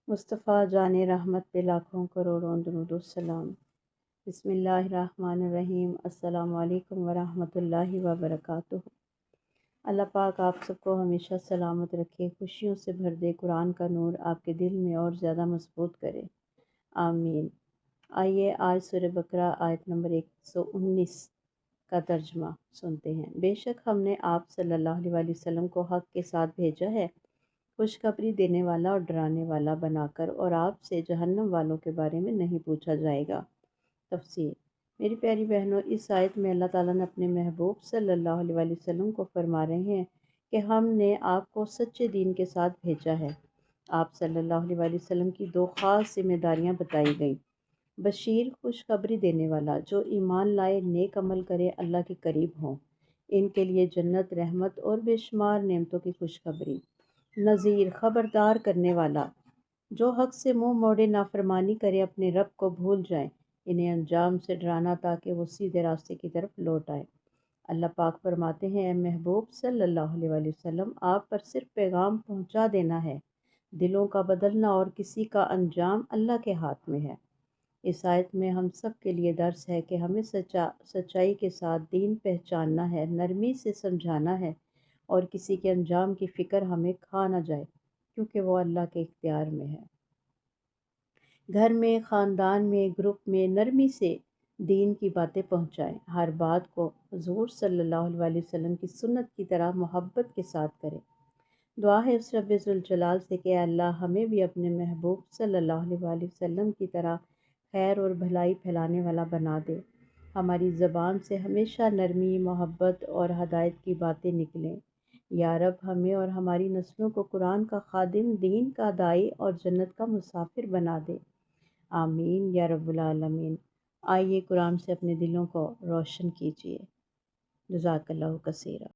مصطفیٰ جان رحمت پہ لاکھوں کروڑوں درود و سلام۔ بسم اللہ الرحمن الرحیم۔ السلام علیکم ورحمۃ اللہ وبرکاتہ۔ اللہ پاک آپ سب کو ہمیشہ سلامت رکھے، خوشیوں سے بھر دے، قرآن کا نور آپ کے دل میں اور زیادہ مضبوط کرے، آمین۔ آئیے آج سورہ بقرہ آیت نمبر 119 کا ترجمہ سنتے ہیں۔ بے شک ہم نے آپ صلی اللہ علیہ وسلم کو حق کے ساتھ بھیجا ہے، خوشخبری دینے والا اور ڈرانے والا بنا کر، اور آپ سے جہنم والوں کے بارے میں نہیں پوچھا جائے گا۔ تفسیر۔ میری پیاری بہنوں، اس آیت میں اللہ تعالیٰ نے اپنے محبوب صلی اللہ علیہ وسلم کو فرما رہے ہیں کہ ہم نے آپ کو سچے دین کے ساتھ بھیجا ہے۔ آپ صلی اللہ علیہ وسلم کی دو خاص ذمہ داریاں بتائی گئیں۔ بشیر، خوشخبری دینے والا، جو ایمان لائے، نیک عمل کرے، اللہ کے قریب ہوں، ان کے لیے جنت، رحمت اور بے شمار نعمتوں کی خوشخبری۔ نذیر، خبردار کرنے والا، جو حق سے منہ موڑے، نافرمانی کرے، اپنے رب کو بھول جائیں، انہیں انجام سے ڈرانا تاکہ وہ سیدھے راستے کی طرف لوٹ آئیں۔ اللہ پاک فرماتے ہیں، اے محبوب صلی اللہ علیہ وسلم، آپ پر صرف پیغام پہنچا دینا ہے، دلوں کا بدلنا اور کسی کا انجام اللہ کے ہاتھ میں ہے۔ اس آیت میں ہم سب کے لیے درس ہے کہ ہمیں سچائی کے ساتھ دین پہچاننا ہے، نرمی سے سمجھانا ہے، اور کسی کے انجام کی فکر ہمیں کھا نہ جائے، کیونکہ وہ اللہ کے اختیار میں ہے۔ گھر میں، خاندان میں، گروپ میں نرمی سے دین کی باتیں پہنچائیں، ہر بات کو حضور صلی اللہ علیہ وسلم کی سنت کی طرح محبت کے ساتھ کریں۔ دعا ہے اس رب ذوالجلال سے کہ اے اللہ ہمیں بھی اپنے محبوب صلی اللہ علیہ وسلم کی طرح خیر اور بھلائی پھیلانے والا بنا دے۔ ہماری زبان سے ہمیشہ نرمی، محبت اور ہدایت کی باتیں نکلیں۔ یا رب ہمیں اور ہماری نسلوں کو قرآن کا خادم، دین کا داعی اور جنت کا مسافر بنا دے، آمین یا رب العالمین۔ آئیے قرآن سے اپنے دلوں کو روشن کیجیے۔ جزاک اللہ کثیرا۔